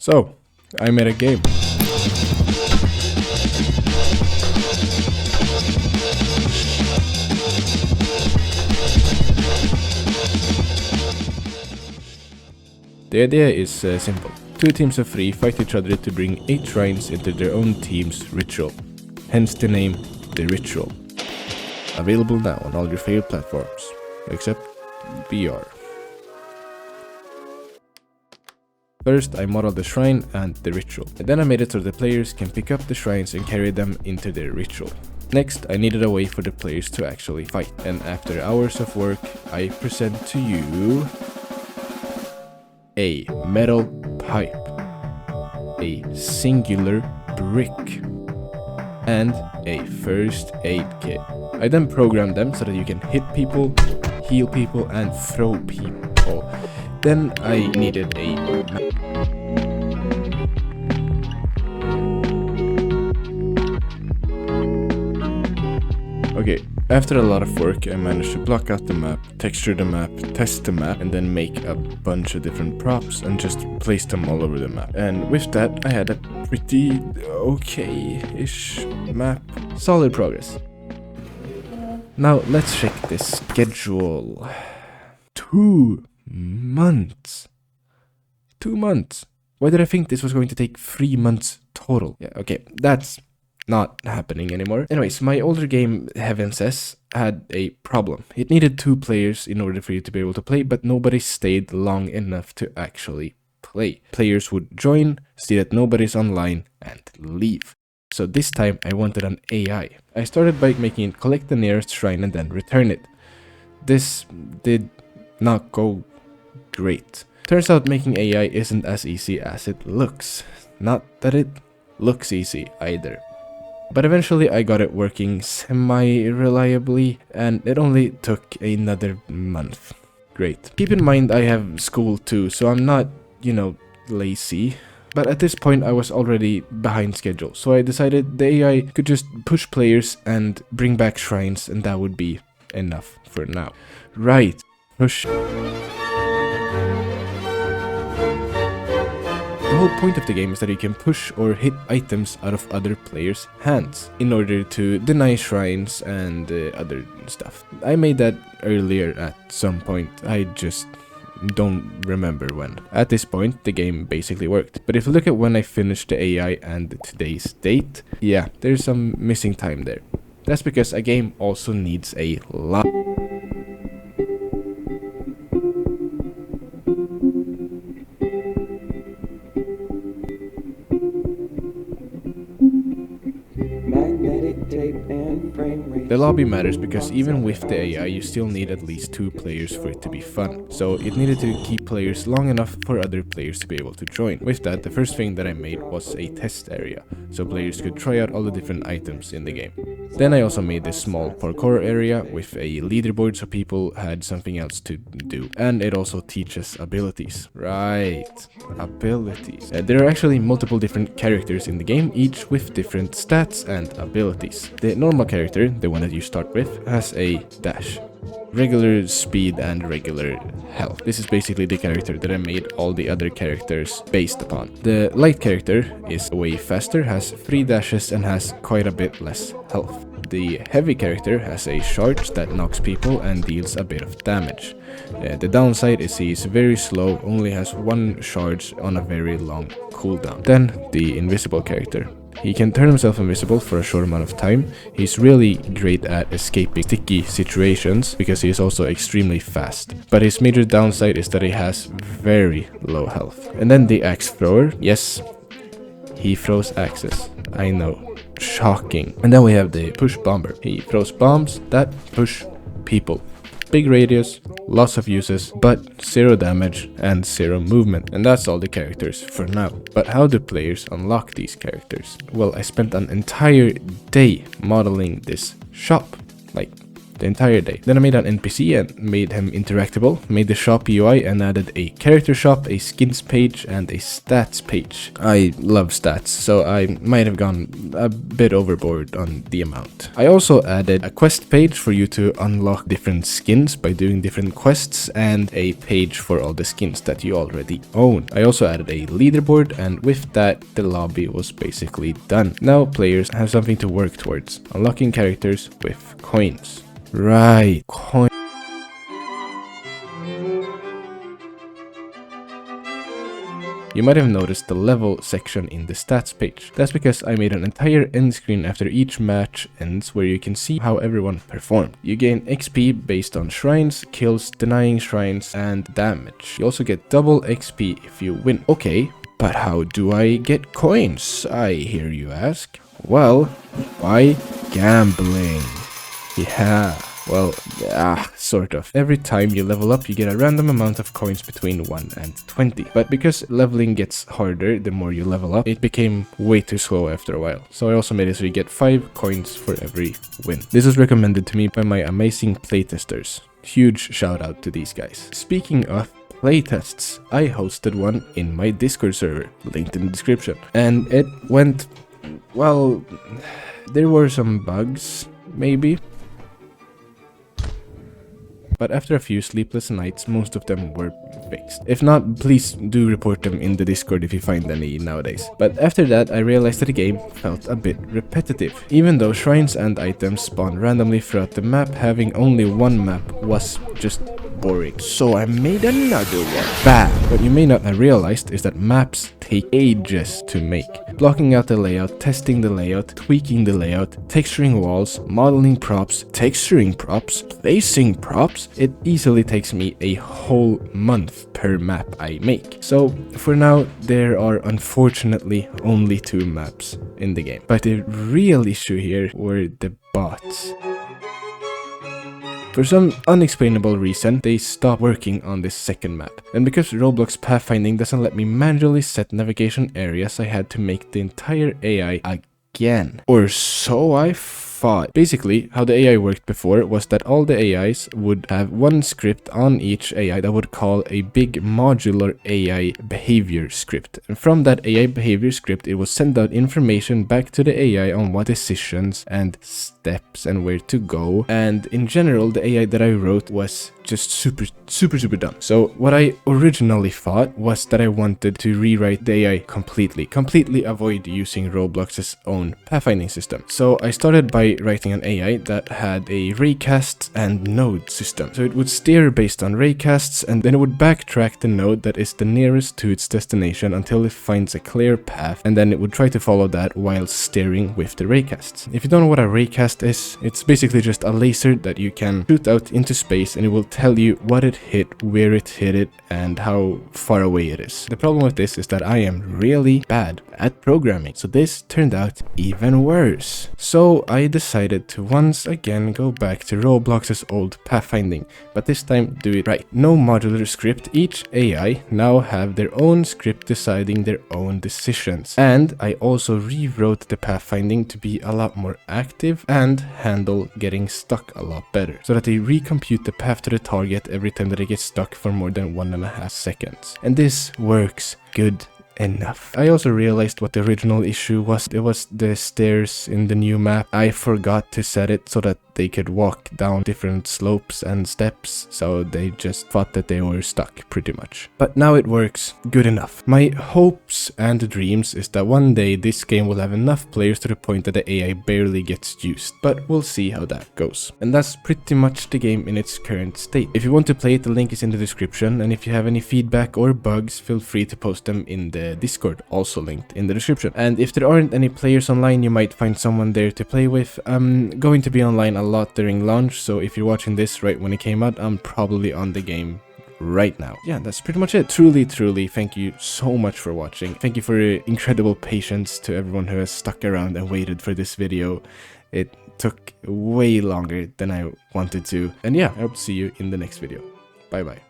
So, I made a game. The idea is simple. Two teams of 3 fight each other to bring 8 shrines into their own team's ritual. Hence the name, The Ritual. Available now on all your favorite platforms, except VR. First, I modeled the shrine and the ritual, and then I made it so the players can pick up the shrines and carry them into their ritual. Next, I needed a way for the players to actually fight, and after hours of work, I present to you a metal pipe, a singular brick, and a first aid kit. I then programmed them so that you can hit people, heal people, and throw people. Then I needed a Okay, after a lot of work, I managed to block out the map, texture the map, test the map, and then make a bunch of different props and just place them all over the map. And with that, I had a pretty okay-ish map. Solid progress. Now let's check the schedule. 2 months. 2 months. Why did I think this was going to take 3 months total? Yeah, okay, that's not happening anymore. Anyways, my older game, Heaven Says, had a problem. It needed 2 players in order for you to be able to play, but nobody stayed long enough to actually play. Players would join, see that nobody's online, and leave. So this time, I wanted an AI. I started by making it collect the nearest shrine and then return it. This did not go great. Turns out making AI isn't as easy as it looks. Not that it looks easy either. But eventually I got it working semi-reliably, and it only took another month. Great. Keep in mind I have school too, so I'm not, lazy. But at this point I was already behind schedule, so I decided the AI could just push players and bring back shrines, and that would be enough for now. Right. Push. The whole point of the game is that you can push or hit items out of other players' hands in order to deny shrines and other stuff. I made that earlier at some point, I just don't remember when. At this point, the game basically worked. But if you look at when I finished the AI and today's date, yeah, there's some missing time there. That's because a game also needs a lot. The lobby matters because even with the AI, you still need at least 2 players for it to be fun. So it needed to keep players long enough for other players to be able to join. With that, the first thing that I made was a test area, so players could try out all the different items in the game. Then I also made this small parkour area with a leaderboard so people had something else to do. And it also teaches abilities. Right, abilities. There are actually multiple different characters in the game, each with different stats and abilities. The normal character, the one that you start with, has a dash, regular speed, and regular health. This is basically the character that I made all the other characters based upon. The light character is way faster, has 3 dashes, and has quite a bit less health. The heavy character has a charge that knocks people and deals a bit of damage. The downside is he is very slow, only has 1 charge on a very long cooldown. Then the invisible character. He can turn himself invisible for a short amount of time. He's really great at escaping sticky situations because he is also extremely fast. But his major downside is that he has very low health. And then the axe thrower. Yes, he throws axes. I know. Shocking. And then we have the push bomber. He throws bombs that push people. Big radius, lots of uses, but 0 damage and 0 movement. And that's all the characters for now. But how do players unlock these characters? Well, I spent an entire day modeling this shop. Like the entire day. Then I made an NPC and made him interactable, made the shop UI and added a character shop, a skins page, and a stats page. I love stats, so I might have gone a bit overboard on the amount. I also added a quest page for you to unlock different skins by doing different quests, and a page for all the skins that you already own. I also added a leaderboard, and with that, the lobby was basically done. Now players have something to work towards, unlocking characters with coins. Right, coins. You might have noticed the level section in the stats page. That's because I made an entire end screen after each match ends where you can see how everyone performed. You gain XP based on shrines, kills, denying shrines, and damage. You also get double XP if you win. Okay, but how do I get coins, I hear you ask? Well, by gambling. Yeah. Well, sort of. Every time you level up, you get a random amount of coins between 1 and 20. But because leveling gets harder the more you level up, it became way too slow after a while. So I also made it so you get 5 coins for every win. This was recommended to me by my amazing playtesters. Huge shout out to these guys. Speaking of playtests, I hosted one in my Discord server, linked in the description. And it went, well, there were some bugs, maybe. But after a few sleepless nights, most of them were fixed. If not, please do report them in the Discord if you find any nowadays. But after that, I realized that the game felt a bit repetitive. Even though shrines and items spawn randomly throughout the map, having only one map was just boring. So I made another one. Bam! What you may not have realized is that maps take ages to make. Blocking out the layout, testing the layout, tweaking the layout, texturing walls, modeling props, texturing props, placing props. It easily takes me a whole month per map I make. So for now, there are unfortunately only 2 maps in the game. But the real issue here were the bots. For some unexplainable reason, they stopped working on this second map. And because Roblox pathfinding doesn't let me manually set navigation areas, I had to make the entire AI again. Or so I thought. Basically, how the AI worked before was that all the AIs would have one script on each AI that would call a big modular AI behavior script. And from that AI behavior script, it will send out information back to the AI on what decisions and steps and where to go. And in general, the AI that I wrote was just super dumb. So what I originally thought was that I wanted to rewrite the AI completely avoid using Roblox's own pathfinding system. So I started by writing an AI that had a raycast and node system. So it would steer based on raycasts, and then it would backtrack the node that is the nearest to its destination until it finds a clear path, and then it would try to follow that while steering with the raycasts. If you don't know what a raycast is, it's basically just a laser that you can shoot out into space, and it will tell you what it hit, where it hit it, and how far away it is. The problem with this is that I am really bad at programming, so this turned out even worse. So I decided to once again go back to Roblox's old pathfinding, but this time do it right. No modular script, each AI now have their own script deciding their own decisions. And I also rewrote the pathfinding to be a lot more active and handle getting stuck a lot better, so that they recompute the path to the target every time that it gets stuck for more than 1.5 seconds. And this works good enough. I also realized what the original issue was. It was the stairs in the new map. I forgot to set it so that they could walk down different slopes and steps, so they just thought that they were stuck pretty much. But now it works good enough. My hopes and dreams is that one day this game will have enough players to the point that the AI barely gets used, but we'll see how that goes. And that's pretty much the game in its current state. If you want to play it, the link is in the description, and if you have any feedback or bugs, feel free to post them in the Discord, also linked in the description. And if there aren't any players online, you might find someone there to play with. I'm going to be online a lot during launch, so if you're watching this right when it came out, I'm probably on the game right now. Yeah, that's pretty much it. Truly, thank you so much for watching. Thank you for your incredible patience to everyone who has stuck around and waited for this video. It took way longer than I wanted to. And yeah, I hope to see you in the next video. Bye bye.